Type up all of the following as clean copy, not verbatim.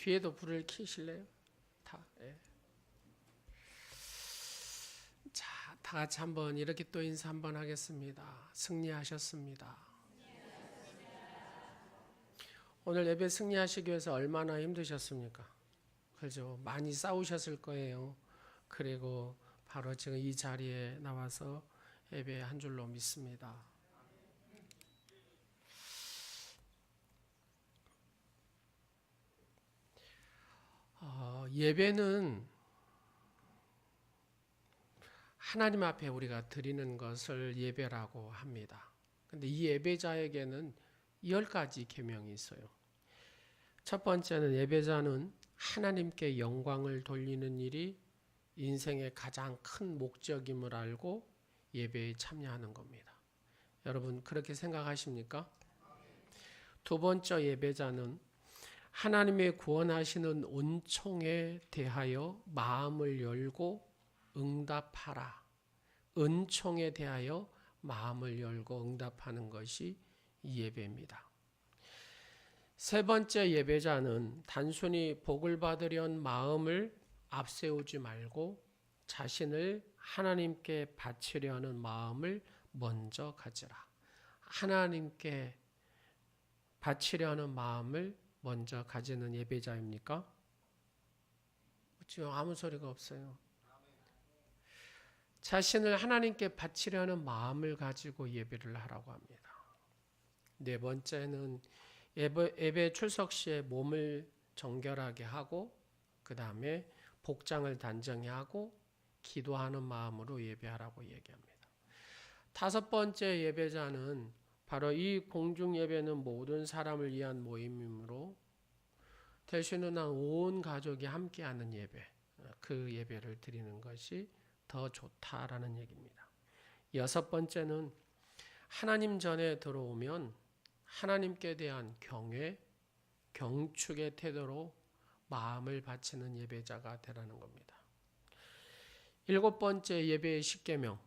뒤에도 불을 켜실래요? 다. 예. 자, 다 같이 한번 이렇게 또 인사 한번 하겠습니다. 승리하셨습니다. 오늘 예배 승리하시기 위해서 얼마나 힘드셨습니까? 그죠? 많이 싸우셨을 거예요. 그리고 바로 지금 이 자리에 나와서 예배한 줄로 믿습니다. 예배는 하나님 앞에 우리가 드리는 것을 예배라고 합니다. 근데 이 예배자에게는 10가지 계명이 있어요. 첫 번째는 예배자는 하나님께 영광을 돌리는 일이 인생의 가장 큰 목적임을 알고 예배에 참여하는 겁니다. 여러분 그렇게 생각하십니까? 두 번째 예배자는 하나님의 구원하시는 은총에 대하여 마음을 열고 응답하라. 은총에 대하여 마음을 열고 응답하는 것이 예배입니다. 세 번째 예배자는 단순히 복을 받으려는 마음을 앞세우지 말고 자신을 하나님께 바치려는 마음을 먼저 가지라. 하나님께 바치려는 마음을 먼저 가지는 예배자입니까? 지금 아무 소리가 없어요. 자신을 하나님께 바치려는 마음을 가지고 예배를 하라고 합니다. 네 번째는 예배 출석 시에 몸을 정결하게 하고 그 다음에 복장을 단정히 하고 기도하는 마음으로 예배하라고 얘기합니다. 다섯 번째 예배자는 바로 이 공중 예배는 모든 사람을 위한 모임이므로 되시는 한 온 가족이 함께하는 예배, 그 예배를 드리는 것이 더 좋다라는 얘기입니다. 여섯 번째는 하나님 전에 들어오면 하나님께 대한 경외, 경축의 태도로 마음을 바치는 예배자가 되라는 겁니다. 일곱 번째 예배의 십계명.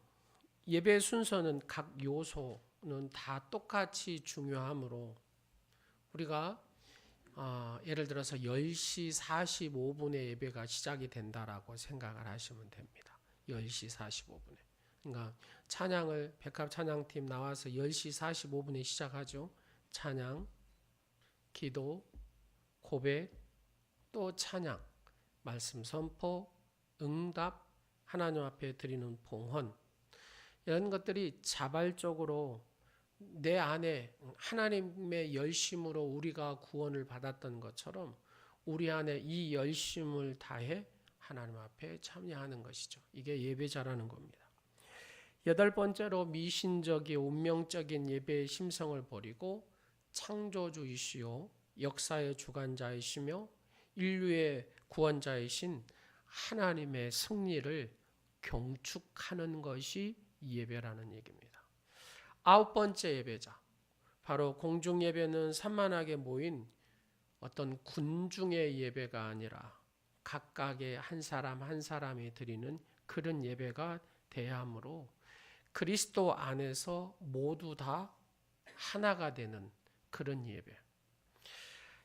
예배 순서는 각 요소는 다 똑같이 중요하므로 우리가 예를 들어서 10시 45분에 예배가 시작이 된다라고 생각을 하시면 됩니다. 10시 45분에. 그러니까 찬양을 백합 찬양팀 나와서 10시 45분에 시작하죠. 찬양, 기도, 고백, 또 찬양, 말씀 선포, 응답, 하나님 앞에 드리는 봉헌, 이런 것들이 자발적으로 내 안에 하나님의 열심으로 우리가 구원을 받았던 것처럼 우리 안에 이 열심을 다해 하나님 앞에 참여하는 것이죠. 이게 예배자라는 겁니다. 여덟 번째로 미신적인 운명적인 예배의 심성을 버리고 창조주이시요 역사의 주관자이시며 인류의 구원자이신 하나님의 승리를 경축하는 것이 예배라는 얘기입니다. 아홉 번째 예배자, 바로 공중 예배는 산만하게 모인 어떤 군중의 예배가 아니라 각각의 한 사람 한 사람이 드리는 그런 예배가 대함으로 그리스도 안에서 모두 다 하나가 되는 그런 예배.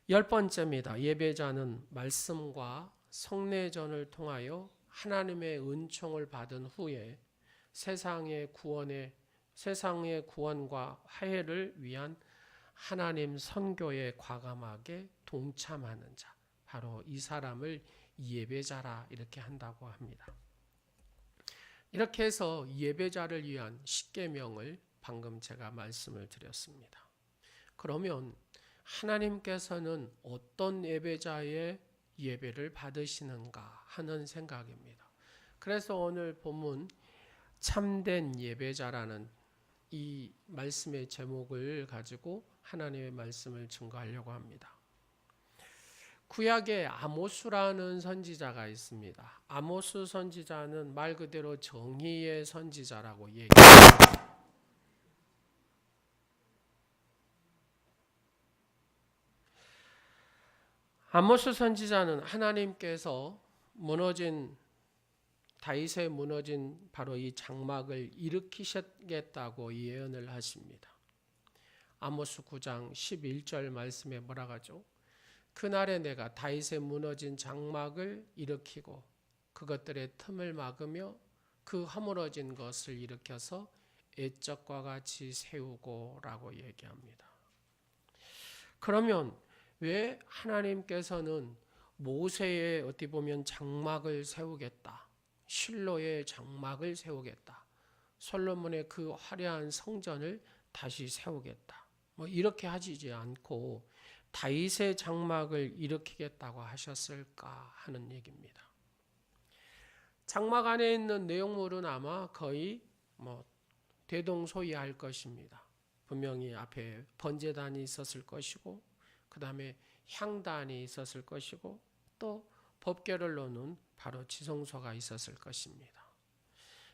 열 번째입니다. 예배자는 말씀과 성례전을 통하여 하나님의 은총을 받은 후에 세상의 구원과 화해를 위한 하나님 선교에 과감하게 동참하는 자, 바로 이 사람을 예배자라 이렇게 한다고 합니다. 이렇게 해서 예배자를 위한 십계명을 방금 제가 말씀을 드렸습니다. 그러면 하나님께서는 어떤 예배자의 예배를 받으시는가 하는 생각입니다. 그래서 오늘 본문 참된 예배자라는 이 말씀의 제목을 가지고 하나님의 말씀을 증거하려고 합니다. 구약에 아모스라는 선지자가 있습니다. 아모스 선지자는 말 그대로 정의의 선지자라고 얘기합니다. 아모스 선지자는 하나님께서 다윗의 무너진 바로 이 장막을 일으키시겠다고 예언을 하십니다. 아모스 9장 11절 말씀에 뭐라 하죠? 그날에 내가 다윗의 무너진 장막을 일으키고 그것들의 틈을 막으며 그 허물어진 것을 일으켜서 애적과 같이 세우고라고 얘기합니다. 그러면 왜 하나님께서는 모세의 어떻게 보면 장막을 세우겠다, 실로의 장막을 세우겠다, 솔로몬의 그 화려한 성전을 다시 세우겠다, 뭐 이렇게 하지 않고 다윗의 장막을 일으키겠다고 하셨을까 하는 얘기입니다. 장막 안에 있는 내용물은 아마 거의 대동소이할 것입니다. 분명히 앞에 번제단이 있었을 것이고, 그 다음에 향단이 있었을 것이고, 또 법궤를 놓는 바로 지성소가 있었을 것입니다.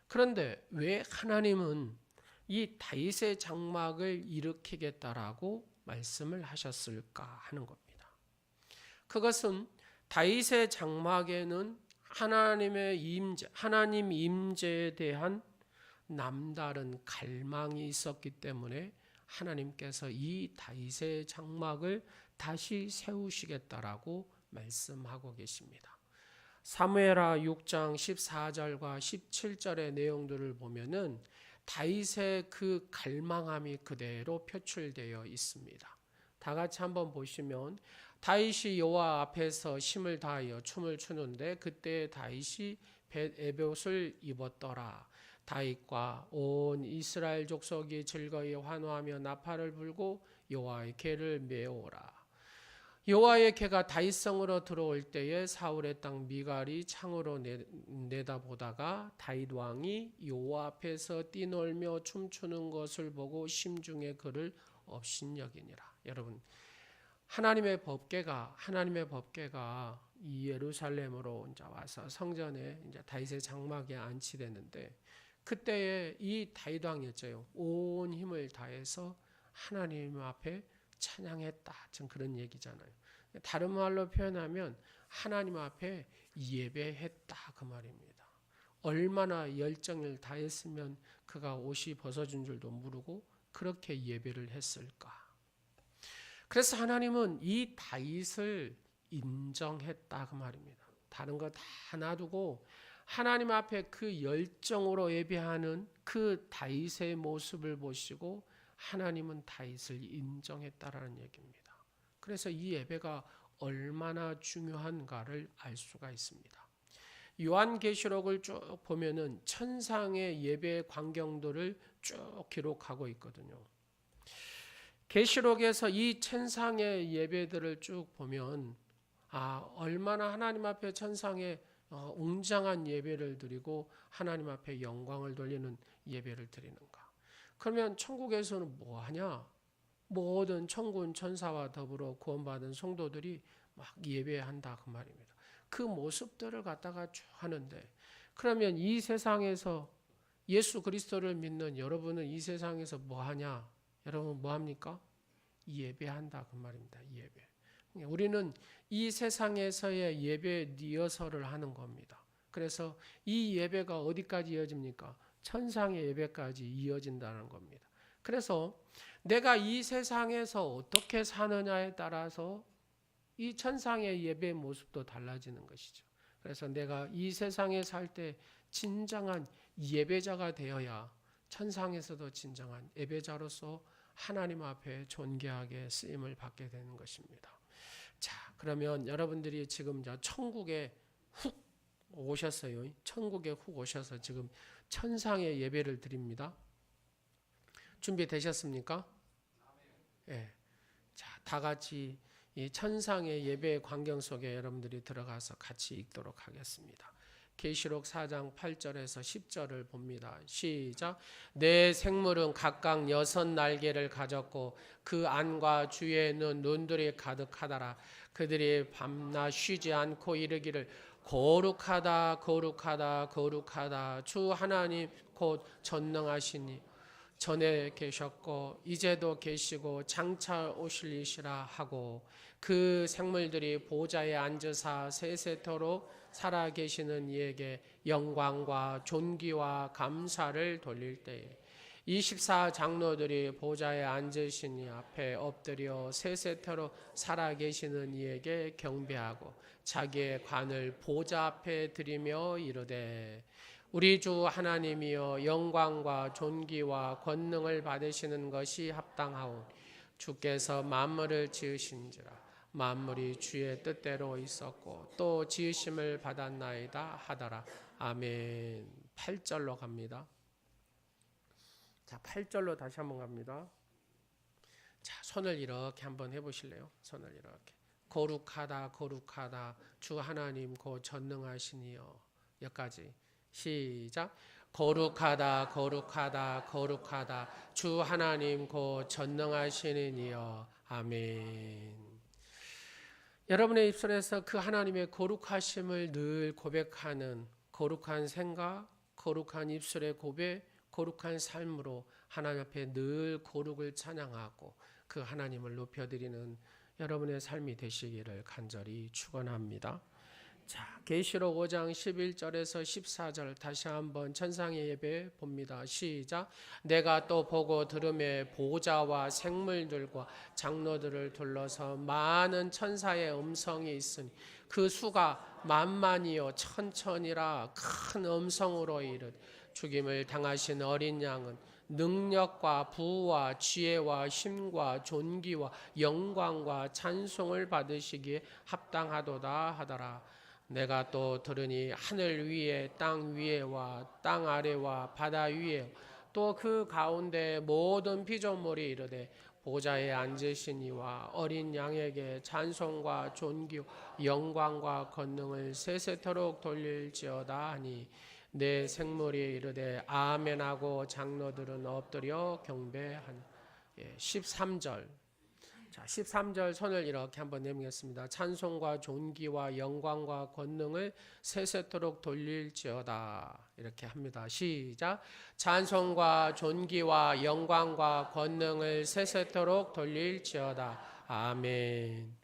그런데 왜 하나님은 이 다윗의 장막을 일으키겠다라고 말씀을 하셨을까 하는 겁니다. 그것은 다윗의 장막에는 하나님 임재에 대한 남다른 갈망이 있었기 때문에 하나님께서 이 다윗의 장막을 다시 세우시겠다라고 말씀하고 계십니다. 사무엘하 6장 14절과 17절의 내용들을 보면은 다윗의 그 갈망함이 그대로 표출되어 있습니다. 다 같이 한번 보시면 다윗이 여호와 앞에서 힘을 다하여 춤을 추는데 그때 다윗이 에봇을 입었더라. 다윗과 온 이스라엘 족속이 즐거이 환호하며 나팔을 불고 여호와의 궤를 메우라. 여호와의 궤가 다윗성으로 들어올 때에 사울의 땅 미갈이 창으로 내다보다가 다윗 왕이 여호와 앞에서 뛰놀며 춤추는 것을 보고 심중에 그를 업신여기니라. 여러분, 하나님의 법궤가 이 예루살렘으로 이제 와서 성전에 이제 다윗의 장막에 안치되는데, 그때에 이 다윗 왕이었죠. 온 힘을 다해서 하나님 앞에 찬양했다. 전 그런 얘기잖아요. 다른 말로 표현하면 하나님 앞에 예배했다 그 말입니다. 얼마나 열정을 다했으면 그가 옷이 벗어진 줄도 모르고 그렇게 예배를 했을까. 그래서 하나님은 이 다윗을 인정했다 그 말입니다. 다른 거 다 놔두고 하나님 앞에 그 열정으로 예배하는 그 다윗의 모습을 보시고 하나님은 다윗을 인정했다라는 얘기입니다. 그래서 이 예배가 얼마나 중요한가를 알 수가 있습니다. 요한계시록을 쭉 보면은 천상의 예배 광경들을 쭉 기록하고 있거든요. 계시록에서 이 천상의 예배들을 쭉 보면 얼마나 하나님 앞에 천상에 웅장한 예배를 드리고 하나님 앞에 영광을 돌리는 예배를 드리는가. 그러면 천국에서는 뭐 하냐? 모든 천군 천사와 더불어 구원받은 성도들이 막 예배한다 그 말입니다. 그 모습들을 갖다가 쭉 하는데, 그러면 이 세상에서 예수 그리스도를 믿는 여러분은 이 세상에서 뭐 하냐? 여러분 뭐 합니까? 예배한다 그 말입니다. 예배. 우리는 이 세상에서의 예배 리허설을 하는 겁니다. 그래서 이 예배가 어디까지 이어집니까? 천상의 예배까지 이어진다는 겁니다. 그래서 내가 이 세상에서 어떻게 사느냐에 따라서 이 천상의 예배 모습도 달라지는 것이죠. 그래서 내가 이 세상에 살 때 진정한 예배자가 되어야 천상에서도 진정한 예배자로서 하나님 앞에 존귀하게 쓰임을 받게 되는 것입니다. 자, 그러면 여러분들이 지금 천국에 훅 오셨어요. 천국에 훅 오셔서 지금 천상의 예배를 드립니다. 준비되셨습니까? 예. 자, 다 같이 이 천상의 예배 광경 속에 여러분들이 들어가서 같이 읽도록 하겠습니다. 계시록 4장 8절에서 10절을 봅니다. 시작. 내 생물은 각각 6날개를 가졌고 그 안과 주위에는 눈들이 가득하더라. 그들이 밤낮 쉬지 않고 이르기를 거룩하다 거룩하다 거룩하다 주 하나님 곧 전능하시니 전에 계셨고 이제도 계시고 장차 오실 이시라 하고, 그 생물들이 보좌에 앉으사 세세토록 살아계시는 이에게 영광과 존귀와 감사를 돌릴 때에 24 장로들이 보좌에 앉으신 이 앞에 엎드려 세세토로 살아계시는 이에게 경배하고 자기의 관을 보좌 앞에 드리며 이르되 우리 주 하나님이여 영광과 존귀와 권능을 받으시는 것이 합당하오. 주께서 만물을 지으신지라 만물이 주의 뜻대로 있었고 또 지으심을 받았나이다 하더라. 아멘. 8절로 갑니다. 자, 8절로 다시 한번 갑니다. 자, 손을 이렇게 한번 해보실래요? 손을 이렇게. 거룩하다 거룩하다 주 하나님 고 전능하시니여. 여기까지. 시작. 거룩하다 거룩하다 거룩하다 주 하나님 고 전능하시니여. 아멘. 여러분의 입술에서 그 하나님의 거룩하심을 늘 고백하는 거룩한 생각, 거룩한 입술의 고백, 거룩한 삶으로 하나님 앞에 늘 거룩을 찬양하고 그 하나님을 높여드리는 여러분의 삶이 되시기를 간절히 축원합니다. 자, 계시록 5장 11절에서 14절 다시 한번 천상의 예배 봅니다. 시작. 내가 또 보고 들음에 보좌와 생물들과 장로들을 둘러서 많은 천사의 음성이 있으니 그 수가 만만이요 천천이라 큰 음성으로 이르되 죽임을 당하신 어린 양은 능력과 부와 지혜와 힘과 존귀와 영광과 찬송을 받으시기에 합당하도다 하더라. 내가 또 들으니 하늘 위에 땅 위에와 땅 아래와 바다 위에 또 그 가운데 모든 피조물이 이르되 보좌에 앉으신 이와 어린 양에게 찬송과 존귀 영광과 권능을 세세토록 돌릴지어다 하니 내 생물이 이르되 아멘하고 장로들은 엎드려 경배하니. 13절. 자, 13절 손을 이렇게 한번 내밀겠습니다. 찬송과 존귀와 영광과 권능을 세세토록 돌릴지어다. 이렇게 합니다. 시작. 찬송과 존귀와 영광과 권능을 세세토록 돌릴지어다. 아멘.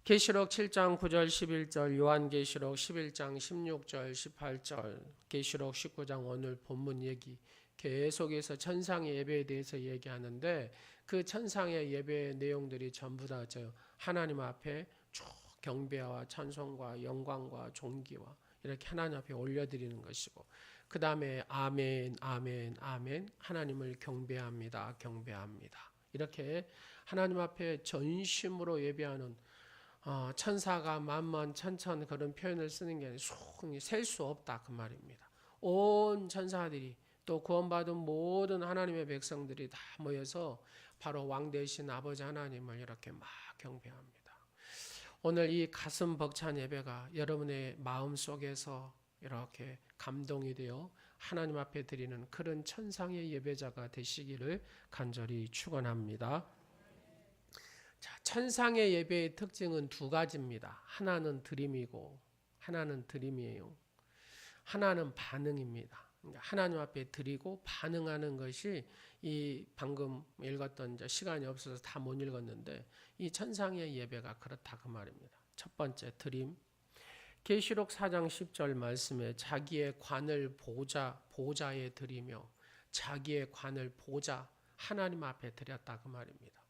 계시록 7장 9절 11절, 요한계시록 11장 16절 18절, 계시록 19장 오늘 본문 얘기 계속해서 천상의 예배에 대해서 얘기하는데 그 천상의 예배의 내용들이 전부 다 하나님 앞에 쭉 경배와 찬송과 영광과 존귀와 이렇게 하나님 앞에 올려드리는 것이고 그 다음에 아멘 아멘 아멘 하나님을 경배합니다 경배합니다 이렇게 하나님 앞에 전심으로 예배하는 천사가 만만 천천 그런 표현을 쓰는 게 아니라 셀 수 없다 그 말입니다. 온 천사들이 또 구원받은 모든 하나님의 백성들이 다 모여서 바로 왕 되신 아버지 하나님을 이렇게 막 경배합니다. 오늘 이 가슴 벅찬 예배가 여러분의 마음 속에서 이렇게 감동이 되어 하나님 앞에 드리는 그런 천상의 예배자가 되시기를 간절히 축원합니다. 자, 천상의 예배의 특징은 두 가지입니다. 하나는 드림이고 하나는 드림이에요. 하나는 반응입니다. 그러니까 하나님 앞에 드리고 반응하는 것이 이 방금 읽었던 시간이 없어서 다 못 읽었는데 이 천상의 예배가 그렇다 그 말입니다. 첫 번째 드림. 계시록 4장 10절 말씀에 자기의 관을 보좌에 드리며 자기의 관을 보좌 하나님 앞에 드렸다 그 말입니다.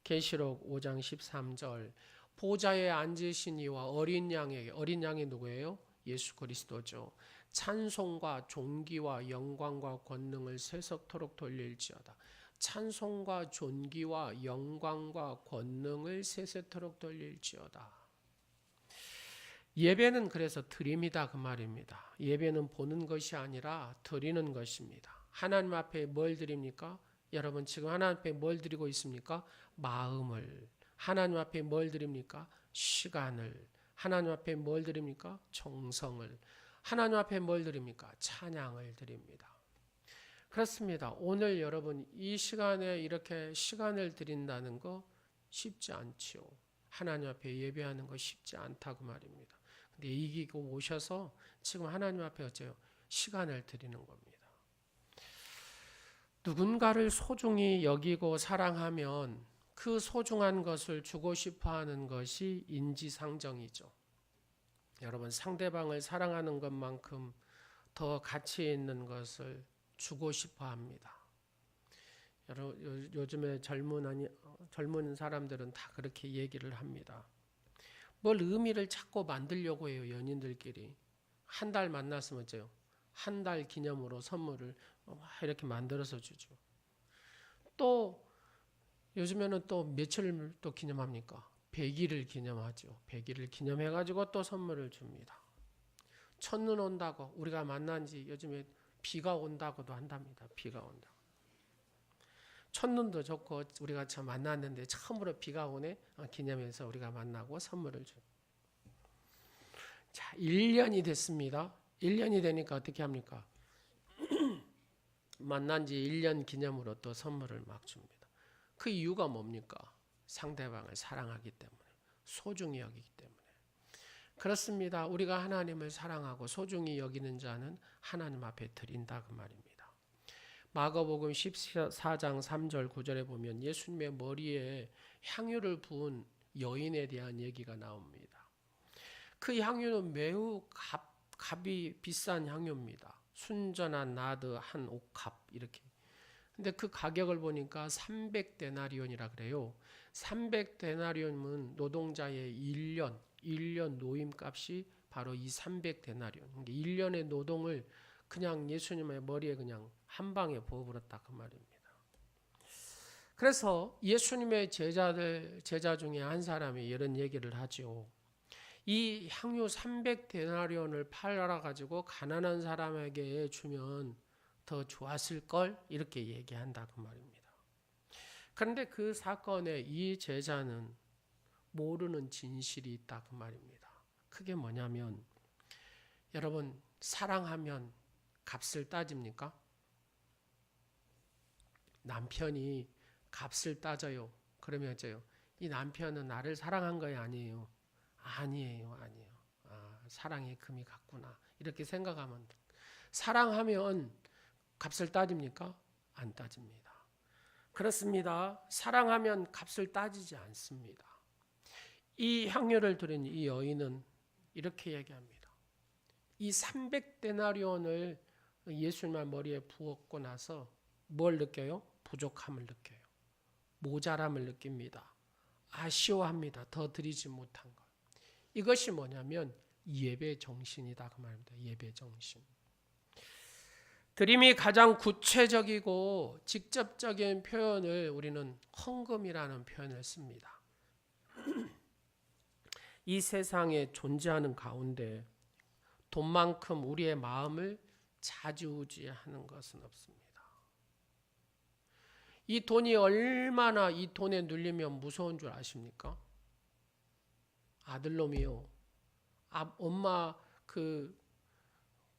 계시록 5장 13절 보좌에 앉으신 이와 어린 양에게 어린 양이 누구예요? 예수 그리스도죠. 찬송과 존귀와 영광과 권능을 세세토록 돌릴지어다. 찬송과 존귀와 영광과 권능을 세세토록 돌릴지어다. 예배는 그래서 드림이다 그 말입니다. 예배는 보는 것이 아니라 드리는 것입니다. 하나님 앞에 뭘 드립니까? 여러분 지금 하나님 앞에 뭘 드리고 있습니까? 마음을. 하나님 앞에 뭘 드립니까? 시간을. 하나님 앞에 뭘 드립니까? 정성을. 하나님 앞에 뭘 드립니까? 찬양을 드립니다. 그렇습니다. 오늘 여러분 이 시간에 이렇게 시간을 드린다는 거 쉽지 않지요. 하나님 앞에 예배하는 거 쉽지 않다고 말입니다. 근데 이기고 오셔서 지금 하나님 앞에 어째요? 시간을 드리는 겁니다. 누군가를 소중히 여기고 사랑하면 그 소중한 것을 주고 싶어 하는 것이 인지상정이죠. 여러분 상대방을 사랑하는 것만큼 더 가치 있는 것을 주고 싶어 합니다. 요즘에 젊은 사람들은 다 그렇게 얘기를 합니다. 뭘 의미를 자꾸 만들려고 해요. 연인들끼리. 한 달 만났으면 어째요? 한 달 기념으로 선물을 이렇게 만들어서 주죠. 또 요즘에는 또 며칠을 또 기념합니까? 100일을 기념하죠. 100일을 기념해가지고 또 선물을 줍니다. 첫눈 온다고 우리가 만난 지 요즘에 비가 온다고도 한답니다. 비가 온다. 첫눈도 좋고 우리가 참 만났는데 처음으로 비가 오네 기념해서 우리가 만나고 선물을 줘. 자, 1년이 됐습니다. 1년이 되니까 어떻게 합니까? 만난 지 1년 기념으로 또 선물을 막 줍니다. 그 이유가 뭡니까? 상대방을 사랑하기 때문에, 소중히 여기기 때문에. 그렇습니다. 우리가 하나님을 사랑하고 소중히 여기는 자는 하나님 앞에 드린다 그 말입니다. 마가복음 14장 3절 9절에 보면 예수님의 머리에 향유를 부은 여인에 대한 얘기가 나옵니다. 그 향유는 매우 값이 비싼 향유입니다. 순전한 나드 한 옥합 이렇게. 근데 그 가격을 보니까 300데나리온이라 그래요. 300데나리온은 노동자의 1년 노임값이 바로 이 300데나리온. 1년의 노동을 그냥 예수님의 머리에 그냥 한 방에 부어버렸다 그 말입니다. 그래서 예수님의 제자 중에 한 사람이 이런 얘기를 하죠. 이 향유 300데나리온을 팔아 가지고 가난한 사람에게 주면 더 좋았을 걸 이렇게 얘기한다 그 말입니다. 그런데 그 사건에 이 제자는 모르는 진실이 있다 그 말입니다. 그게 뭐냐면 여러분 사랑하면 값을 따집니까? 남편이 값을 따져요. 그러면 어째요? 이 남편은 나를 사랑한 거야 아니에요? 아니에요. 사랑의 금이 같구나. 이렇게 생각하면 사랑하면 값을 따집니까? 안 따집니다. 그렇습니다. 사랑하면 값을 따지지 않습니다. 이 향유를 들은 이 여인은 이렇게 얘기합니다. 이 300데나리온을 예수님 머리에 부었고 나서 뭘 느껴요? 부족함을 느껴요. 모자람을 느낍니다. 아쉬워합니다. 더 드리지 못한 것. 이것이 뭐냐면 예배 정신이다 그 말입니다. 예배 정신. 드림이 가장 구체적이고 직접적인 표현을 우리는 헌금이라는 표현을 씁니다. 이 세상에 존재하는 가운데 돈만큼 우리의 마음을 좌지우지하는 것은 없습니다. 이 돈이 얼마나 이 돈에 눌리면 무서운 줄 아십니까? 아들놈이요. 엄마 그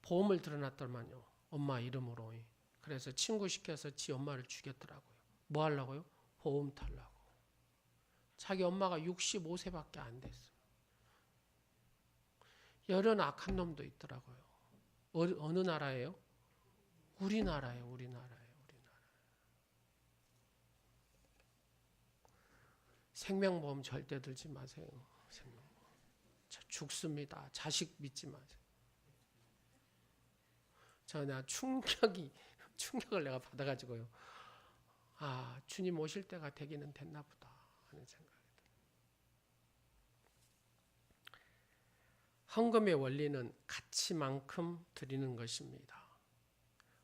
보험을 들어놨더만요. 엄마 이름으로. 그래서 친구 시켜서 지 엄마를 죽였더라고요. 뭐 하려고요? 보험 타려고. 자기 엄마가 65세밖에 안 됐어요. 이런 악한 놈도 있더라고요. 어느 나라예요? 우리나라예요. 생명보험 절대 들지 마세요. 죽습니다. 자식 믿지 마세요. 내가 충격을 내가 받아가지고요. 주님 오실 때가 되기는 됐나 보다 하는 생각이 들어요. 헌금의 원리는 가치만큼 드리는 것입니다.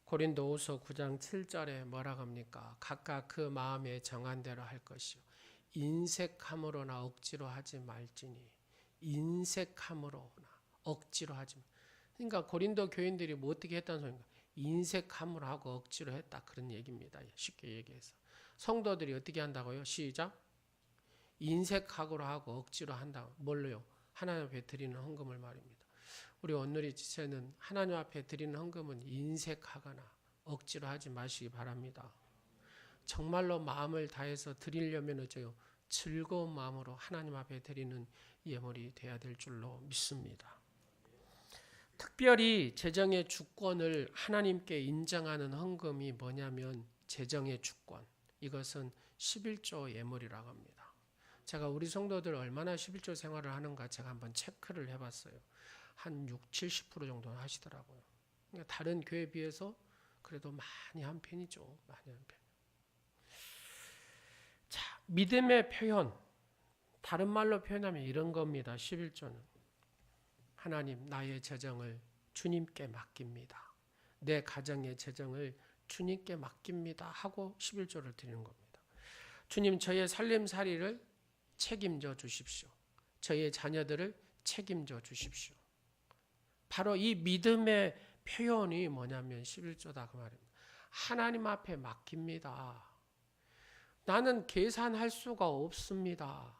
고린도후서 9장 7절에 뭐라고 합니까? 각각 그 마음에 정한 대로 할 것이요. 인색함으로나 억지로 하지 말지니. 인색함으로나 억지로 하지 말. 그러니까 고린도 교인들이 뭐 어떻게 했다는 소리인가? 인색함으로 하고 억지로 했다 그런 얘기입니다. 쉽게 얘기해서 성도들이 어떻게 한다고요? 시작. 인색하고 하고 억지로 한다. 뭘로요? 하나님 앞에 드리는 헌금을 말입니다. 우리 온누리 지체는 하나님 앞에 드리는 헌금은 인색하거나 억지로 하지 마시기 바랍니다. 정말로 마음을 다해서 드리려면 어째요? 즐거운 마음으로 하나님 앞에 드리는 예물이 돼야 될 줄로 믿습니다. 특별히 재정의 주권을 하나님께 인정하는 헌금이 뭐냐면 재정의 주권. 이것은 11조 예물이라고 합니다. 제가 우리 성도들 얼마나 11조 생활을 하는가 제가 한번 체크를 해봤어요. 한 60-70% 정도는 하시더라고요. 그러니까 다른 교회에 비해서 그래도 많이 한 편이죠. 많이 한 편. 믿음의 표현, 다른 말로 표현하면 이런 겁니다. 11조는 하나님 나의 재정을 주님께 맡깁니다. 내 가정의 재정을 주님께 맡깁니다 하고 11조를 드리는 겁니다. 주님 저의 살림살이를 책임져 주십시오. 저의 자녀들을 책임져 주십시오. 바로 이 믿음의 표현이 뭐냐면 11조다 그 말입니다. 하나님 앞에 맡깁니다. 나는 계산할 수가 없습니다.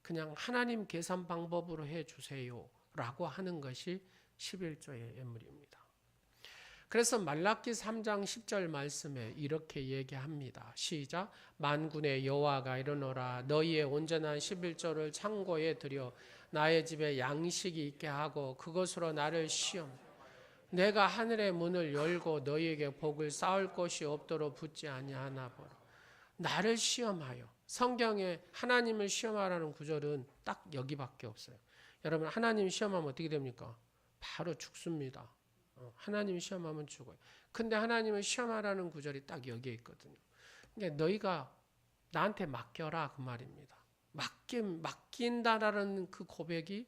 그냥 하나님 계산 방법으로 해주세요 라고 하는 것이 11조의 예물입니다. 그래서 말라기 3장 10절 말씀에 이렇게 얘기합니다. 시작. 만군의 여호와가 이르노라 너희의 온전한 11조를 창고에 들여 나의 집에 양식이 있게 하고 그것으로 나를 시험 내가 하늘의 문을 열고 너희에게 복을 쌓을 것이 없도록 붙지 아니하나 보라. 나를 시험하여. 성경에 하나님을 시험하라는 구절은 딱 여기밖에 없어요. 여러분 하나님 시험하면 어떻게 됩니까? 바로 죽습니다. 하나님 시험하면 죽어요. 근데 하나님을 시험하라는 구절이 딱 여기에 있거든요. 그러니까 너희가 나한테 맡겨라 그 말입니다. 맡긴다라는 그 고백이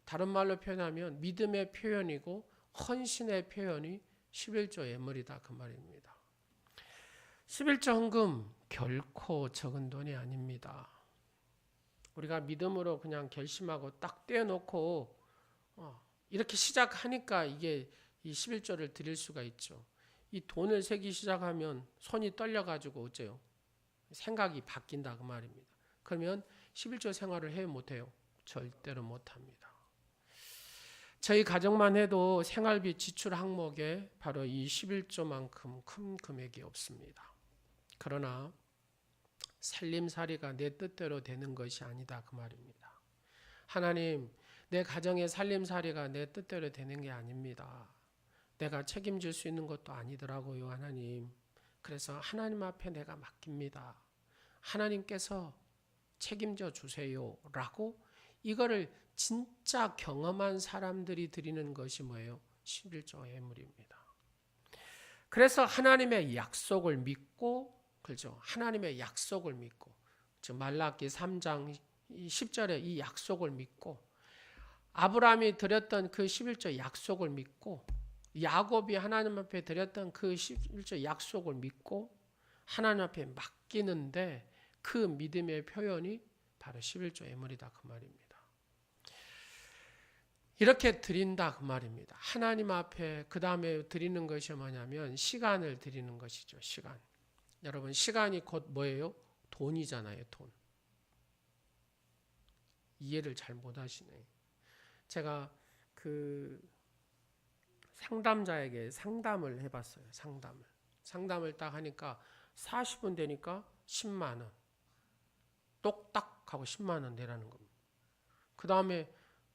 다른 말로 표현하면 믿음의 표현이고 헌신의 표현이 11조 예물이다 그 말입니다. 11조 헌금 결코 적은 돈이 아닙니다. 우리가 믿음으로 그냥 결심하고 딱 떼어놓고 이렇게 시작하니까 이게 이 11조를 드릴 수가 있죠. 이 돈을 세기 시작하면 손이 떨려가지고 어째요? 생각이 바뀐다 그 말입니다. 그러면 11조 생활을 해요 못해요? 절대로 못합니다. 저희 가정만 해도 생활비 지출 항목에 바로 이 11조만큼 큰 금액이 없습니다. 그러나 살림살이가 내 뜻대로 되는 것이 아니다 그 말입니다. 하나님, 내 가정의 살림살이가 내 뜻대로 되는 게 아닙니다. 내가 책임질 수 있는 것도 아니더라고요, 하나님. 그래서 하나님 앞에 내가 맡깁니다. 하나님께서 책임져 주세요 라고 이거를 진짜 경험한 사람들이 드리는 것이 뭐예요? 11조 예물입니다. 그래서 하나님의 약속을 믿고, 그렇죠? 하나님의 약속을 믿고, 즉 말라기 3장 10절에 이 약속을 믿고, 아브라함이 드렸던 그 11조 약속을 믿고, 야곱이 하나님 앞에 드렸던 그 11조 약속을 믿고 하나님 앞에 맡기는데 그 믿음의 표현이 바로 11조 예물이다 그 말입니다. 이렇게 드린다 그 말입니다. 하나님 앞에 그 다음에 드리는 것이 뭐냐면 시간을 드리는 것이죠. 시간. 여러분 시간이 곧 뭐예요? 돈이잖아요. 돈. 이해를 잘 못하시네. 제가 그 상담자에게 상담을 해봤어요. 상담을 딱 하니까 40분 되니까 10만 원. 똑딱 하고 10만 원 내라는 겁니다. 그 다음에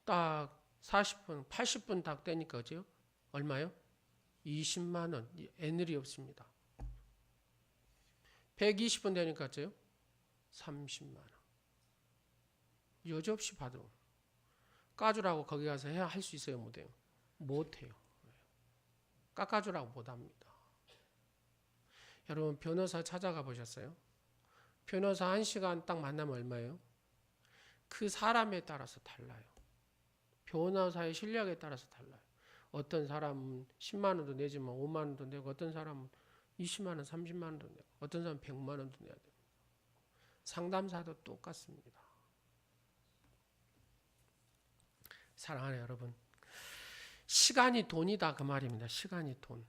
딱 40분, 80분 딱 되니까 어째요? 얼마요? 20만 원. 애늘이 없습니다. 120분 되니까 어째요? 30만 원. 여지없이 받으러. 까주라고 거기 가서 해야 할 수 있어요? 못해요? 못해요. 깎아주라고 못합니다. 여러분 변호사 찾아가 보셨어요? 변호사 1시간 딱 만나면 얼마예요? 그 사람에 따라서 달라요. 변호사의 실력에 따라서 달라요. 어떤 사람은 10만 원도 내지만 5만 원도 내고 어떤 사람은 20만 원, 30만 원도 내고 어떤 사람은 100만 원도 내야 됩니다. 상담사도 똑같습니다. 사랑하는 여러분, 시간이 돈이다 그 말입니다. 시간이 돈.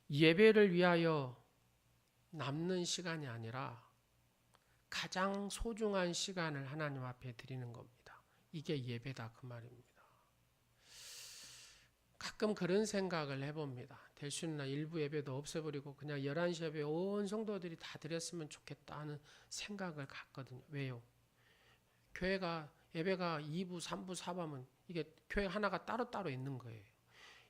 예배를 위하여 남는 시간이 아니라 가장 소중한 시간을 하나님 앞에 드리는 겁니다. 이게 예배다 그 말입니다. 가끔 그런 생각을 해봅니다. 될 수 있나 일부 예배도 없애버리고 그냥 11시 예배 온 성도들이 다 드렸으면 좋겠다 하는 생각을 갖거든요. 왜요? 교회가 예배가 2부, 3부, 4부면 이게 교회 하나가 따로따로 있는 거예요.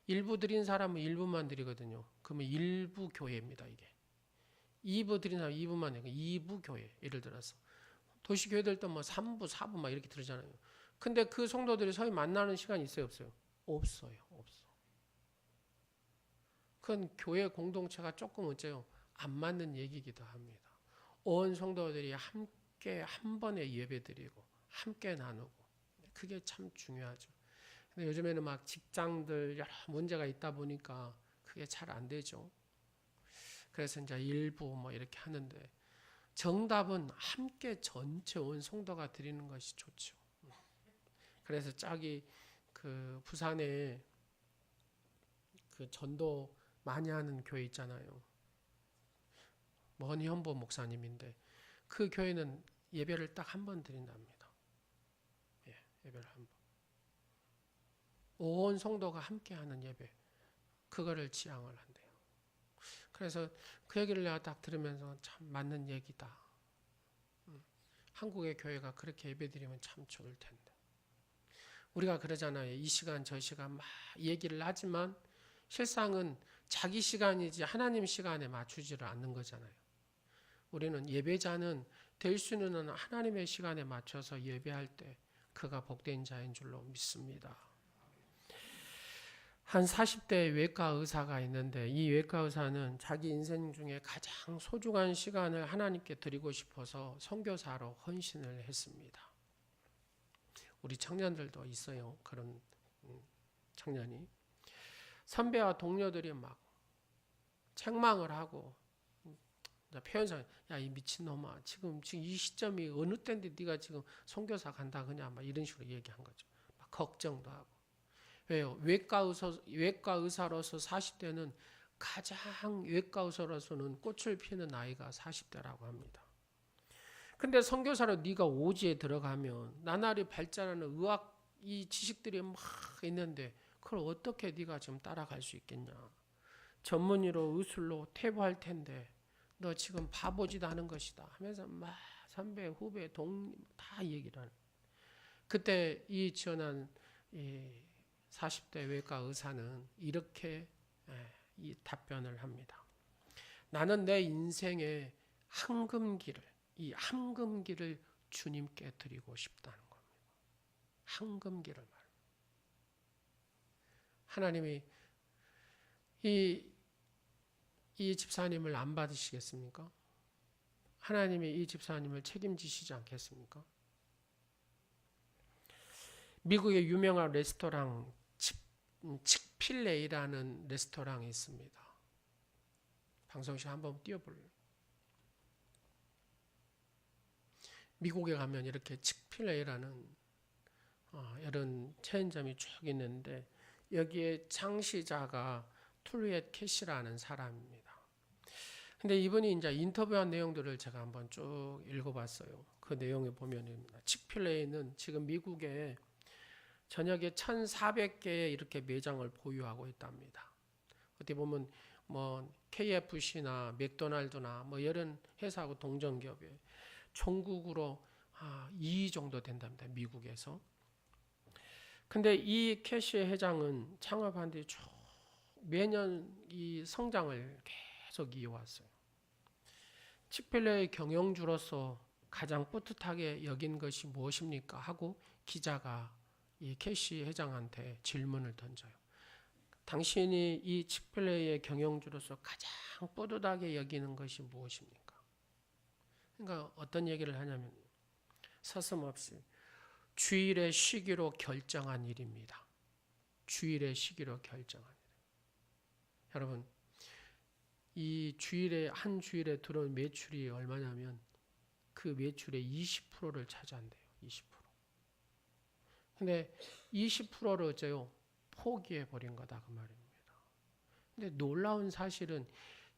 일부 드린 사람은 일부만 드리거든요. 그러면 일부 교회입니다. 이게. 2부 드린 사람은 2부만 해요. 2부 교회. 예를 들어서 도시교회들도 뭐 3부, 4부 막 이렇게 들으잖아요. 근데 그 성도들이 서로 만나는 시간이 있어요? 없어요? 없어요. 없어. 그건 교회 공동체가 조금 어째요? 안 맞는 얘기이기도 합니다. 온 성도들이 함께 한 번에 예배드리고 함께 나누고 그게 참 중요하죠. 근데 요즘에는 막 직장들 여러 문제가 있다 보니까 그게 잘 안 되죠. 그래서 이제 일부 뭐 이렇게 하는데 정답은 함께 전체 온 성도가 드리는 것이 좋죠. 그래서 짝이 그 부산에 그 전도 많이 하는 교회 있잖아요. 먼현보 목사님인데 그 교회는 예배를 딱 한 번 드린답니다. 예, 예배를 한 번. 온 성도가 함께하는 예배 그거를 지향을 한대요. 그래서 그 얘기를 내가 딱 들으면서 참 맞는 얘기다. 한국의 교회가 그렇게 예배드리면 참 좋을 텐데. 우리가 그러잖아요. 이 시간 저 시간 막 얘기를 하지만 실상은 자기 시간이지 하나님 시간에 맞추지를 않는 거잖아요. 우리는 예배자는 될 수 있는 하나님의 시간에 맞춰서 예배할 때 그가 복된 자인 줄로 믿습니다. 한 40대 외과 의사가 있는데 이 외과 의사는 자기 인생 중에 가장 소중한 시간을 하나님께 드리고 싶어서 선교사로 헌신을 했습니다. 우리 청년들도 있어요. 그런 청년이. 선배와 동료들이 막 책망을 하고 표현상 야 이 미친놈아 지금 이 시점이 어느 때인데 네가 지금 선교사 간다 그냥 막 이런 식으로 얘기한 거죠. 막 걱정도 하고. 왜요? 외과 의사로서 40대는 가장 외과 의사로서는 꽃을 피는 나이가 40대라고 합니다. 근데 선교사로 네가 오지에 들어가면 나날이 발전하는 의학 이 지식들이 막 있는데 그걸 어떻게 네가 지금 따라갈 수 있겠냐? 전문의로 의술로 퇴보할 텐데 너 지금 바보짓 하는 것이다 하면서 막 선배, 후배, 다 얘기를 하는. 그때 이 지원한 이 40대 외과 의사는 이렇게 이 답변을 합니다. 나는 내 인생의 이 황금기를 주님께 드리고 싶다는 겁니다. 황금기를 말합니다. 하나님이 이 집사님을 안 받으시겠습니까? 하나님이 이 집사님을 책임지시지 않겠습니까? 미국의 유명한 레스토랑 칙필레이라는 레스토랑이 있습니다. 방송실 한번 띄워볼래요? 미국에 가면 이렇게 칙필레이라는 이런 체인점이 쭉 있는데 여기에 창시자가 툴리엣 캐시라는 사람입니다. 근데 이분이 이제 인터뷰한 내용들을 제가 한번 쭉 읽어봤어요. 그 내용에 보면은 칙필레이는 지금 미국에 전역에 1,400개의 이렇게 매장을 보유하고 있답니다. 어떻게 보면 뭐 KFC나 맥도날드나 뭐 이런 회사하고 동종기업에 총국으로 2위 정도 된답니다. 미국에서. 근데 이 캐시 회장은 창업한 뒤 쭉 매년 이 성장을 계속 이어왔어요. 칙필레의 경영주로서 가장 뿌듯하게 여긴 것이 무엇입니까? 하고 기자가 이 캐시 회장한테 질문을 던져요. 당신이 이 칙필레의 경영주로서 가장 뿌듯하게 여기는 것이 무엇입니까? 그러니까 어떤 얘기를 하냐면 서슴없이 주일에 쉬기로 결정한 일입니다. 주일에 쉬기로 결정한 일. 여러분, 이 주일에 한 주일에 들어온 매출이 얼마냐면 그 매출의 20%를 차지한대요. 20%. 근데 20%를 어째요? 포기해 버린 거다 그 말입니다. 근데 놀라운 사실은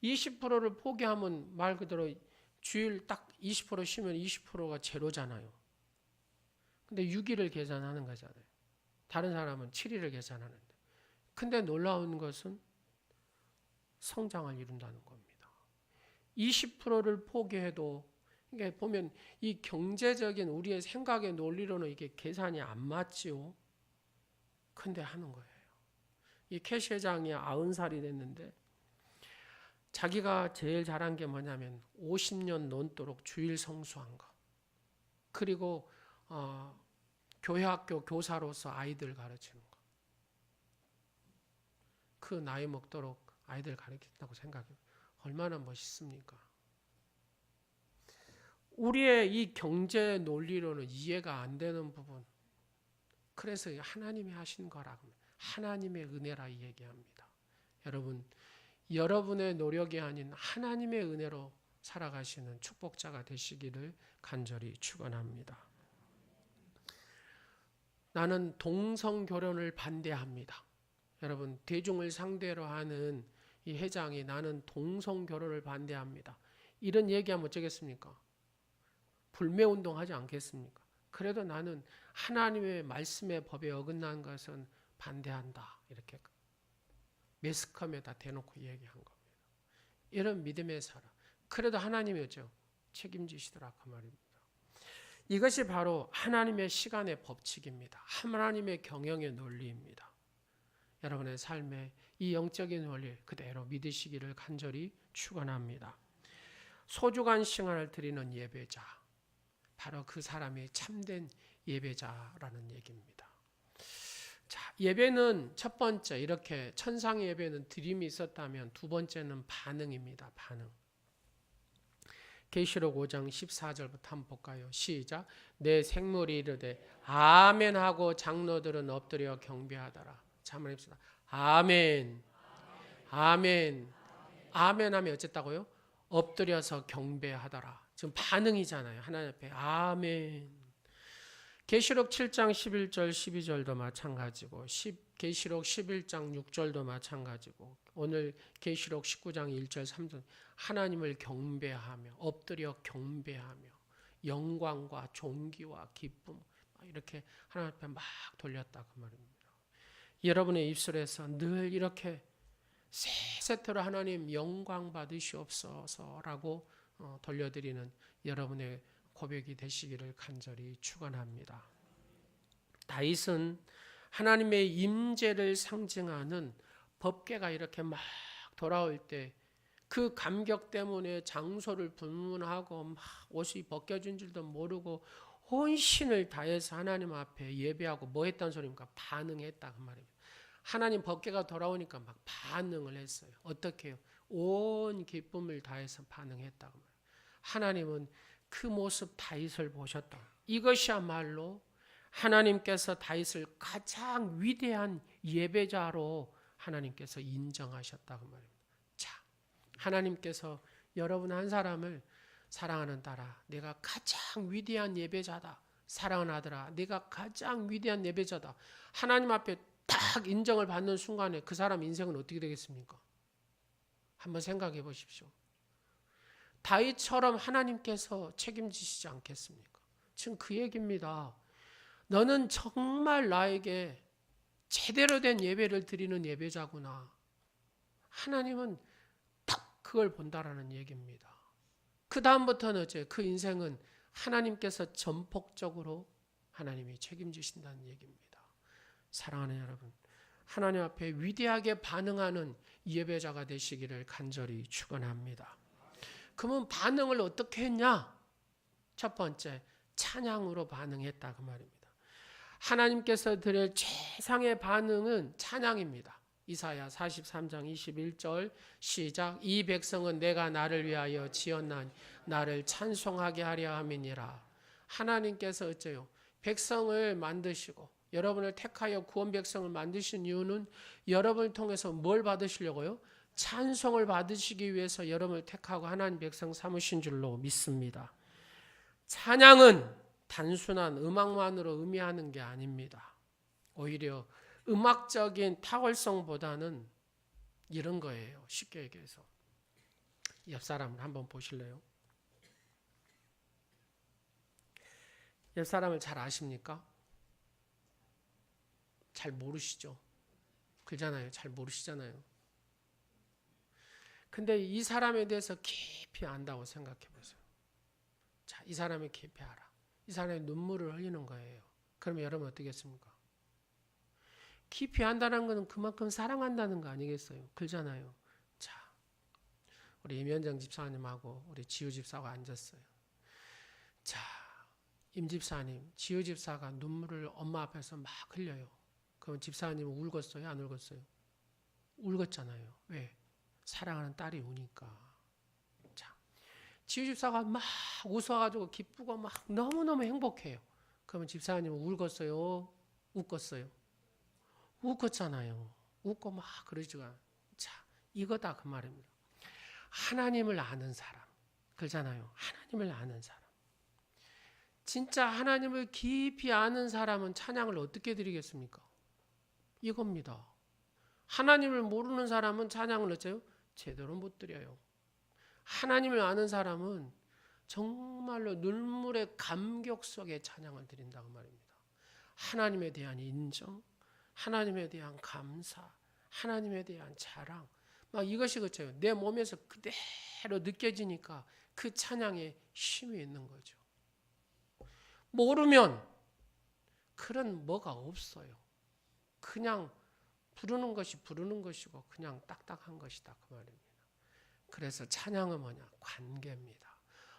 20%를 포기하면 말 그대로 주일 딱 20% 쉬면 20%가 제로잖아요. 근데 6일을 계산하는 거잖아요. 다른 사람은 7일을 계산하는데. 근데 놀라운 것은 성장을 이룬다는 겁니다. 20%를 포기해도 이게 보면 이 경제적인 우리의 생각의 논리로는 이게 계산이 안 맞지요. 근데 하는 거예요. 이 캐시 회장이 90살이 됐는데 자기가 제일 잘한 게 뭐냐면 50년 넘도록 주일 성수한 거. 그리고 교회 학교 교사로서 아이들 가르치는 거. 그 나이 먹도록 아이들 가르친다고 생각해요. 얼마나 멋있습니까? 우리의 이 경제 논리로는 이해가 안 되는 부분. 그래서 하나님이 하신 거라고. 하나님의 은혜라 얘기합니다. 여러분, 여러분의 노력이 아닌 하나님의 은혜로 살아가시는 축복자가 되시기를 간절히 축원합니다. 나는 동성 결혼을 반대합니다. 여러분, 대중을 상대로 하는 이 회장이 나는 동성 결혼을 반대합니다. 이런 얘기하면 어쩌겠습니까? 불매운동 하지 않겠습니까? 그래도 나는 하나님의 말씀의 법에 어긋난 것은 반대한다. 이렇게 매스컴에다 대놓고 얘기한 겁니다. 이런 믿음의 사람. 그래도 하나님이 어쩌 책임지시더라 그 말입니다. 이것이 바로 하나님의 시간의 법칙입니다. 하나님의 경영의 논리입니다. 여러분의 삶에 이 영적인 원리 그대로 믿으시기를 간절히 축원합니다. 소중한 시간을 드리는 예배자, 바로 그 사람이 참된 예배자라는 얘기입니다. 자, 예배는 첫 번째 이렇게 천상의 예배는 드림이 있었다면 두 번째는 반응입니다. 반응. 계시록 5장 14절부터 한번 볼까요? 시작. 내 생물이 이르되 아멘 하고 장로들은 엎드려 경배하더라. 자, 한번 해봅시다. 아멘. 아멘. 아멘 하면 어쨌다고요? 엎드려서 경배하더라. 지금 반응이잖아요. 하나님 앞에 아멘. 계시록 7장 11절 12절도 마찬가지고 계시록 11장 6절도 마찬가지고 오늘 계시록 19장 1절 3절 하나님을 경배하며 엎드려 경배하며 영광과 존귀와 기쁨 이렇게 하나님 앞에 막 돌렸다 그 말입니다. 여러분의 입술에서 늘 이렇게 세 세트로 하나님 영광 받으시옵소서라고 돌려드리는 여러분의 고백이 되시기를 간절히 축원합니다. 다윗은 하나님의 임재를 상징하는 법궤가 이렇게 막 돌아올 때 그 감격 때문에 장소를 분문하고 막 옷이 벗겨진 줄도 모르고 혼신을 다해서 하나님 앞에 예배하고 뭐 했다는 소리입니까? 반응했다 그 말입니다. 하나님 법궤가 돌아오니까 막 반응을 했어요. 어떻게 해요? 온 기쁨을 다해서 반응했다 그 말이에요. 하나님은 그 모습 다윗을 보셨다. 이것이야말로 하나님께서 다윗을 가장 위대한 예배자로 하나님께서 인정하셨다고 말입니다. 자, 하나님께서 여러분 한 사람을 사랑하는 딸아, 내가 가장 위대한 예배자다. 사랑하는 아들아, 내가 가장 위대한 예배자다. 하나님 앞에 딱 인정을 받는 순간에 그 사람 인생은 어떻게 되겠습니까? 한번 생각해 보십시오. 다윗처럼 하나님께서 책임지시지 않겠습니까? 지금 그 얘기입니다. 너는 정말 나에게 제대로 된 예배를 드리는 예배자구나. 하나님은 딱 그걸 본다라는 얘기입니다. 그 다음부터는 어째 그 인생은 하나님께서 전폭적으로 하나님이 책임지신다는 얘기입니다. 사랑하는 여러분, 하나님 앞에 위대하게 반응하는 예배자가 되시기를 간절히 축원합니다. 그러면 반응을 어떻게 했냐? 첫 번째, 찬양으로 반응했다 그 말입니다. 하나님께서 드릴 최상의 반응은 찬양입니다. 이사야 43장 21절 시작. 이 백성은 내가 나를 위하여 지었나니 나를 찬송하게 하려 함이니라. 하나님께서 어째요? 백성을 만드시고 여러분을 택하여 구원 백성을 만드신 이유는 여러분을 통해서 뭘 받으시려고요? 찬송을 받으시기 위해서 여러분을 택하고 하나님 백성 삼으신 줄로 믿습니다. 찬양은 단순한 음악만으로 의미하는 게 아닙니다. 오히려 음악적인 탁월성보다는 이런 거예요. 쉽게 얘기해서. 옆 사람을 한번 보실래요? 옆 사람을 잘 아십니까? 잘 모르시죠? 그러잖아요. 잘 모르시잖아요. 근데 이 사람에 대해서 깊이 안다고 생각해 보세요. 자, 이 사람을 깊이 알아. 이 사람의 눈물을 흘리는 거예요. 그러면 여러분 어떻겠습니까? 깊이 안다는 것은 그만큼 사랑한다는 거 아니겠어요? 그러잖아요. 자, 우리 임현정 집사님하고 우리 지우 집사가 앉았어요. 자, 임 집사님, 지우 집사가 눈물을 엄마 앞에서 막 흘려요. 그럼 집사님은 울었어요? 안 울었어요? 울었잖아요. 왜? 사랑하는 딸이 우니까. 자, 집사가 막 웃어가지고 기쁘고 막 너무너무 행복해요. 그러면 집사님은 울었어요? 웃었어요? 웃었잖아요. 웃고 막 그러지가. 자, 이거다 그 말입니다. 하나님을 아는 사람. 그러잖아요. 하나님을 아는 사람. 진짜 하나님을 깊이 아는 사람은 찬양을 어떻게 드리겠습니까? 이겁니다. 하나님을 모르는 사람은 찬양을 어째요? 제대로 못 드려요. 하나님을 아는 사람은 정말로 눈물의 감격 속에 찬양을 드린다고 말입니다. 하나님에 대한 인정, 하나님에 대한 감사, 하나님에 대한 자랑, 막 이것이 그렇죠. 내 몸에서 그대로 느껴지니까 그 찬양에 힘이 있는 거죠. 모르면 그런 뭐가 없어요. 그냥 부르는 것이 부르는 것이고 그냥 딱딱한 것이다 그 말입니다. 그래서 찬양은 뭐냐? 관계입니다.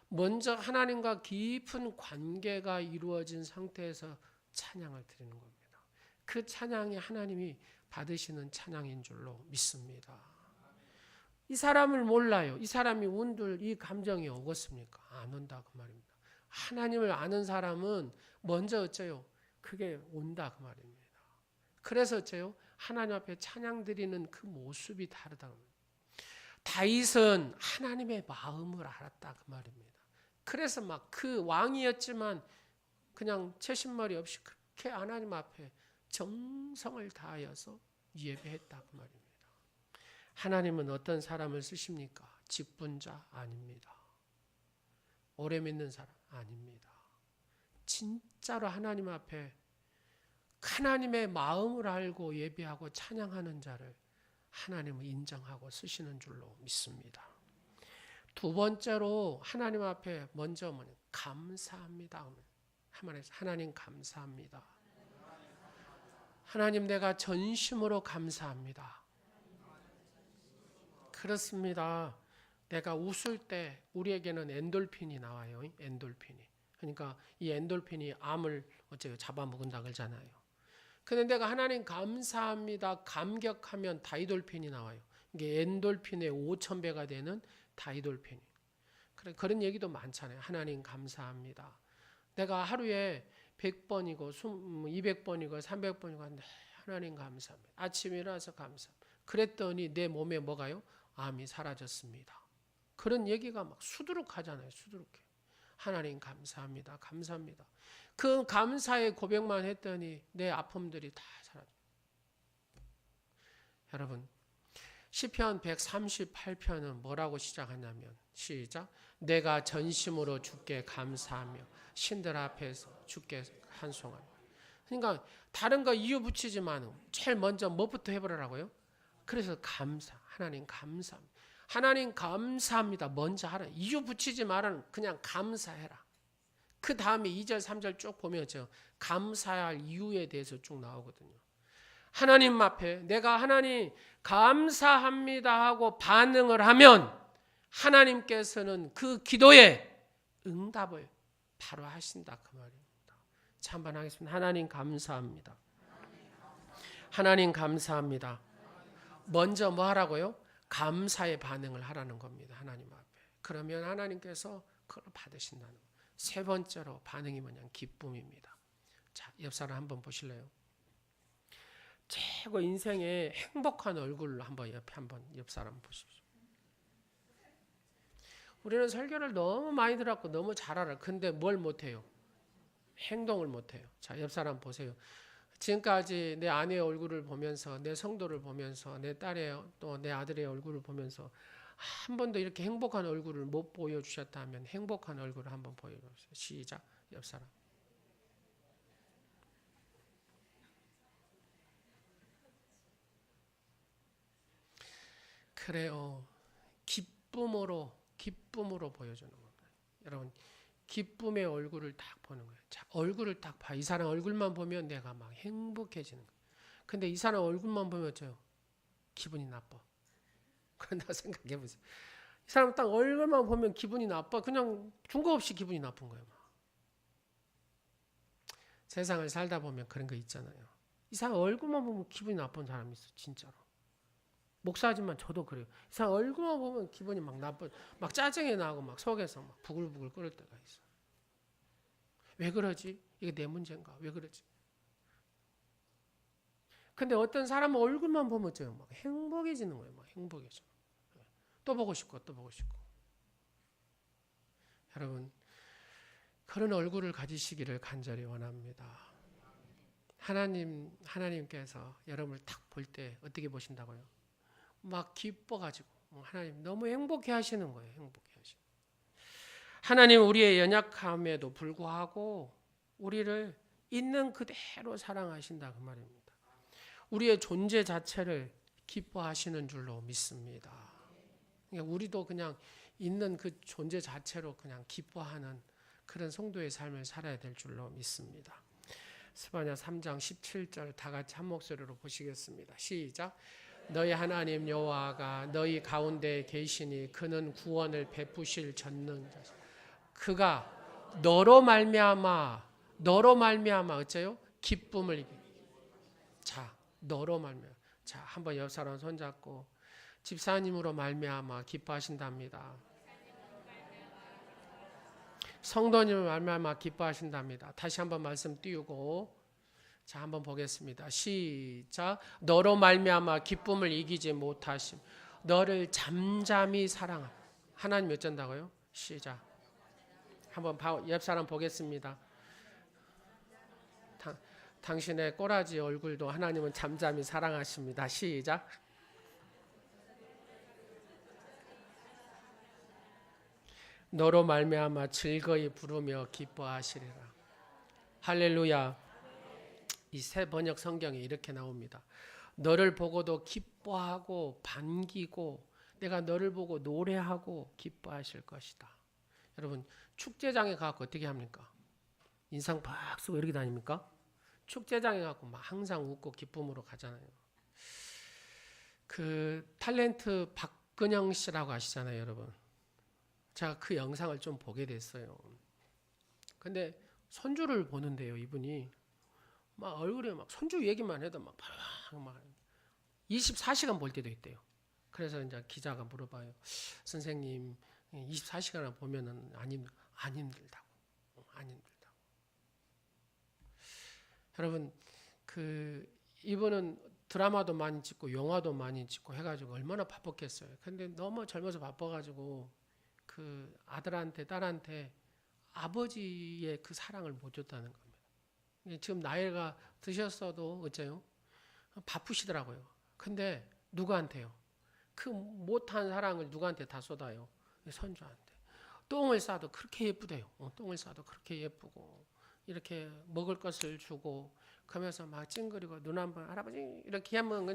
먼저 하나님과 깊은 관계가 이루어진 상태에서 찬양을 드리는 겁니다. 그 찬양이 하나님이 받으시는 찬양인 줄로 믿습니다. 이 사람을 몰라요. 이 사람이 온들 이 감정이 오겠습니까? 안 온다 그 말입니다. 하나님을 아는 사람은 먼저 어째요? 그게 온다 그 말입니다. 그래서 어째요? 하나님 앞에 찬양 드리는 그 모습이 다르다. 다윗은 하나님의 마음을 알았다 그 말입니다. 그래서 막 그 왕이었지만 그냥 채신머리 없이 그렇게 하나님 앞에 정성을 다하여서 예배했다 그 말입니다. 하나님은 어떤 사람을 쓰십니까? 직분자 아닙니다. 오래 믿는 사람 아닙니다. 진짜로 하나님 앞에 하나님의 마음을 알고 예배하고 찬양하는 자를 하나님은 인정하고 쓰시는 줄로 믿습니다. 두 번째로 하나님 앞에 먼저 감사합니다. 하나님 감사합니다. 하나님 내가 전심으로 감사합니다. 그렇습니다. 내가 웃을 때 우리에게는 엔돌핀이 나와요. 엔돌핀이. 그러니까 이 엔돌핀이 암을 어째요? 잡아먹은다 그러잖아요. 근데 내가 하나님 감사합니다. 감격하면 다이돌핀이 나와요. 이게 엔돌핀의 5,000배가 되는 다이돌핀이. 그런 얘기도 많잖아요. 하나님 감사합니다. 내가 하루에 100번이고 200번이고 300번이고 하는데 하나님 감사합니다. 아침에 일어나서 감사합니다. 그랬더니 내 몸에 뭐가요? 암이 사라졌습니다. 그런 얘기가 막 수두룩하잖아요. 수두룩해. 하나님 감사합니다. 감사합니다. 그 감사의 고백만 했더니 내 아픔들이 다 사라져요. 여러분 시편 138편은 뭐라고 시작하냐면 시작. 내가 전심으로 주께 감사하며 신들 앞에서 주께 한송하며. 그러니까 다른 거 이유 붙이지만 제일 먼저 뭐부터 해보라고요? 그래서 감사. 하나님 감사합니다. 하나님 감사합니다. 먼저 하라. 이유 붙이지 말아. 그냥 감사해라. 그 다음에 2절 3절 쭉 보면 감사할 이유에 대해서 쭉 나오거든요. 하나님 앞에 내가 하나님 감사합니다 하고 반응을 하면 하나님께서는 그 기도에 응답을 바로 하신다 그 말입니다. 자, 한번 하겠습니다. 하나님 감사합니다. 하나님 감사합니다. 먼저 뭐 하라고요? 감사의 반응을 하라는 겁니다. 하나님 앞에. 그러면 하나님께서 그걸 받으신다는 거예요. 세 번째로 반응이 뭐냐? 기쁨입니다. 자, 옆 사람 한번 보실래요? 최고 인생의 행복한 얼굴로 한번 옆 사람 보십시오. 우리는 설교를 너무 많이 들었고 너무 잘 알아. 근데 뭘 못해요? 행동을 못해요. 자, 옆 사람 보세요. 지금까지 내 아내의 얼굴을 보면서 내 성도를 보면서 내 딸의 또 내 아들의 얼굴을 보면서 한 번도 이렇게 행복한 얼굴을 못 보여주셨다면 행복한 얼굴을 한번 보여주세요. 시작. 옆 사람. 그래요. 기쁨으로 보여주는 겁니다. 여러분 기쁨의 얼굴을 딱 보는 거예요. 자, 얼굴을 딱 봐. 이 사람 얼굴만 보면 내가 막 행복해지는 거예요. 근데 이 사람 얼굴만 보면 어때요? 기분이 나빠. 그런다고 생각해 보세요. 이 사람 딱 얼굴만 보면 기분이 나빠. 그냥 중거 없이 기분이 나쁜 거예요. 세상을 살다 보면 그런 거 있잖아요. 이 사람 얼굴만 보면 기분이 나쁜 사람이 있어. 진짜로. 목사지만 저도 그래요. 이상 얼굴만 보면 기분이 막 나빠, 막 짜증이 나고 막 속에서 막 부글부글 끓을 때가 있어. 왜 그러지? 이게 내 문제인가? 왜 그러지? 근데 어떤 사람은 얼굴만 보면 어째요? 막 행복해지는 거예요. 막 행복해져. 또 보고 싶고 또 보고 싶고. 여러분, 그런 얼굴을 가지시기를 간절히 원합니다. 하나님께서 여러분을 딱 볼 때 어떻게 보신다고요? 막 기뻐가지고 하나님 너무 행복해 하시는 거예요. 행복해 하시는. 하나님 우리의 연약함에도 불구하고 우리를 있는 그대로 사랑하신다 그 말입니다. 우리의 존재 자체를 기뻐하시는 줄로 믿습니다. 그러니까 우리도 그냥 있는 그 존재 자체로 그냥 기뻐하는 그런 성도의 삶을 살아야 될 줄로 믿습니다. 스바냐 3장 17절 다 같이 한 목소리로 보시겠습니다. 시작. 너희 하나님 여호와가 너희 가운데 계시니 그는 구원을 베푸실 전능자. 그가 너로 말미암아 어째요? 기쁨을 이기. 자, 너로 말미암아. 자, 한번 옆 사람 손잡고 집사님으로 말미암아 기뻐하신답니다. 성도님을 말미암아 기뻐하신답니다. 다시 한번 말씀 띄우고 자 한번 보겠습니다. 시작. 너로 말미암아 기쁨을 이기지 못하심. 너를 잠잠히 사랑함. 하나님 어쩐다고요? 시작. 한번 옆 사람 보겠습니다. 당신의 꼬라지 얼굴도 하나님은 잠잠히 사랑하십니다. 시작. 너로 말미암아 즐거이 부르며 기뻐하시리라. 할렐루야. 이 새 번역 성경에 이렇게 나옵니다. 너를 보고도 기뻐하고 반기고 내가 너를 보고 노래하고 기뻐하실 것이다. 여러분 축제장에 가서 어떻게 합니까? 인상 팍 쓰고 이렇게 다닙니까? 축제장에 가서 막 항상 웃고 기쁨으로 가잖아요. 그 탤런트 박근영 씨라고 아시잖아요, 여러분. 제가 그 영상을 좀 보게 됐어요. 근데 손주를 보는데요, 이분이 막 얼굴에 막 손주 얘기만 해도 막 24시간 볼 때도 있대요. 그래서 이제 기자가 물어봐요. 선생님, 24시간을 보면은 안 힘들다고. 안 힘들다고. 여러분, 이분은 드라마도 많이 찍고 영화도 많이 찍고 해가지고 얼마나 바빴겠어요. 근데 너무 젊어서 바빠가지고 그 아들한테 딸한테 아버지의 그 사랑을 못 줬다는 겁니다. 지금 나이가 드셨어도 어째요? 바쁘시더라고요. 근데 누구한테요? 그 못한 사랑을 누구한테 다 쏟아요? 손주한테. 똥을 싸도 그렇게 예쁘대요. 똥을 싸도 그렇게 예쁘고 이렇게 먹을 것을 주고 그러면서 막 찡그리고 눈 한번 할아버지 이렇게 하면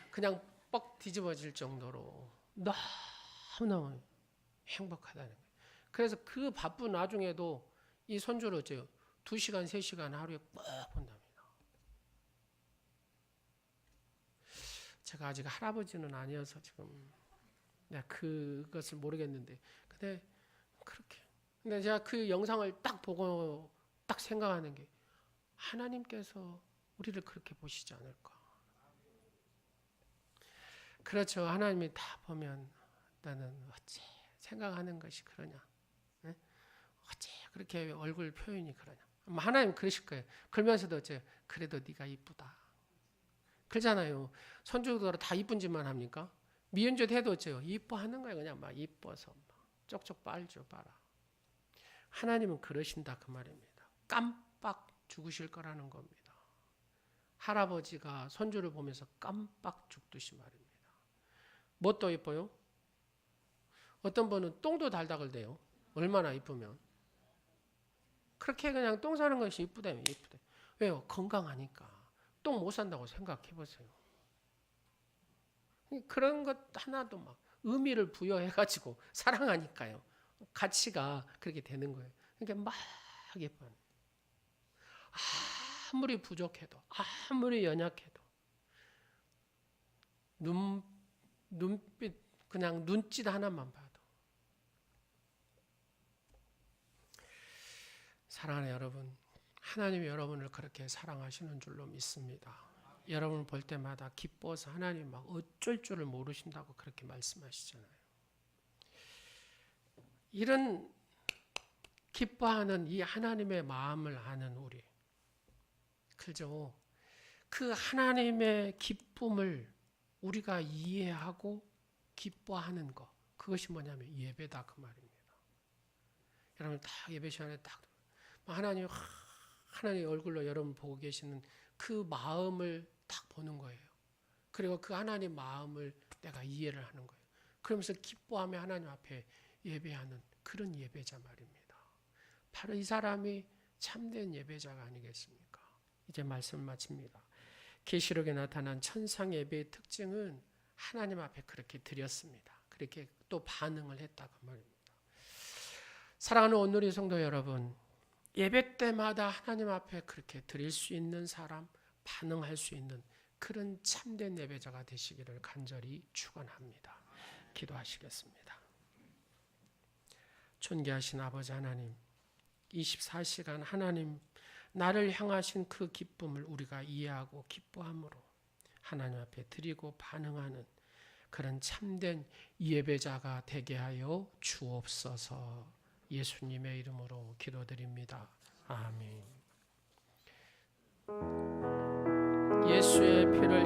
그냥 뻑 뒤집어질 정도로 너무너무 행복하다는 거예요. 그래서 그 바쁜 와중에도 이 손주를 어째요? 2시간, 3시간 하루에 꼭 본답니다. 제가 아직 할아버지는 아니어서 지금 내가 그것을 모르겠는데 근데 그렇게 근데 제가 그 영상을 딱 보고 딱 생각하는 게 하나님께서 우리를 그렇게 보시지 않을까. 그렇죠. 하나님이 다 보면 나는 어째 생각하는 것이 그러냐. 네? 어째 그렇게 얼굴 표현이 그러냐. 하나님 그러실 거예요. 그러면서도 어째 그래도 네가 이쁘다. 그러잖아요. 손주들 다 이쁜 짓만 합니까? 미운 짓 해도 어째요? 이뻐하는 거예요. 그냥 막 이뻐서 막 쪽쪽 빨죠, 빨아. 하나님은 그러신다 그 말입니다. 깜빡 죽으실 거라는 겁니다. 할아버지가 손주를 보면서 깜빡 죽듯이 말입니다. 뭣도 이뻐요? 어떤 분은 똥도 달닥을 대요. 얼마나 이쁘면. 그렇게 그냥 똥 사는 것이 이쁘다면 이쁘다. 왜요? 건강하니까. 똥 못 산다고 생각해 보세요. 그런 것 하나도 막 의미를 부여해가지고 사랑하니까요. 가치가 그렇게 되는 거예요. 그러니까 막 예뻐요. 아무리 부족해도, 아무리 연약해도, 눈빛, 그냥 눈짓 하나만 봐도. 사랑하는 여러분, 하나님이 여러분을 그렇게 사랑하시는 줄로 믿습니다. 여러분을 볼 때마다 기뻐서 하나님 막 어쩔 줄을 모르신다고 그렇게 말씀하시잖아요. 이런 기뻐하는 이 하나님의 마음을 아는 우리, 그죠? 그 하나님의 기쁨을 우리가 이해하고 기뻐하는 것, 그것이 뭐냐면 예배다 그 말입니다. 여러분 딱 예배 시간에 딱 하나님 얼굴로 여러분 보고 계시는 그 마음을 딱 보는 거예요. 그리고 그 하나님 마음을 내가 이해를 하는 거예요. 그러면서 기뻐하며 하나님 앞에 예배하는 그런 예배자 말입니다. 바로 이 사람이 참된 예배자가 아니겠습니까? 이제 말씀을 마칩니다. 계시록에 나타난 천상 예배의 특징은 하나님 앞에 그렇게 드렸습니다. 그렇게 또 반응을 했다고 말입니다. 사랑하는 온누리 성도 여러분, 예배 때마다 하나님 앞에 그렇게 드릴 수 있는 사람, 반응할 수 있는 그런 참된 예배자가 되시기를 간절히 축원합니다. 기도하시겠습니다. 존귀하신 아버지 하나님, 24시간 하나님 나를 향하신 그 기쁨을 우리가 이해하고 기뻐함으로 하나님 앞에 드리고 반응하는 그런 참된 예배자가 되게 하여 주옵소서. 예수님의 이름으로 기도드립니다. 아멘. 예수의 피를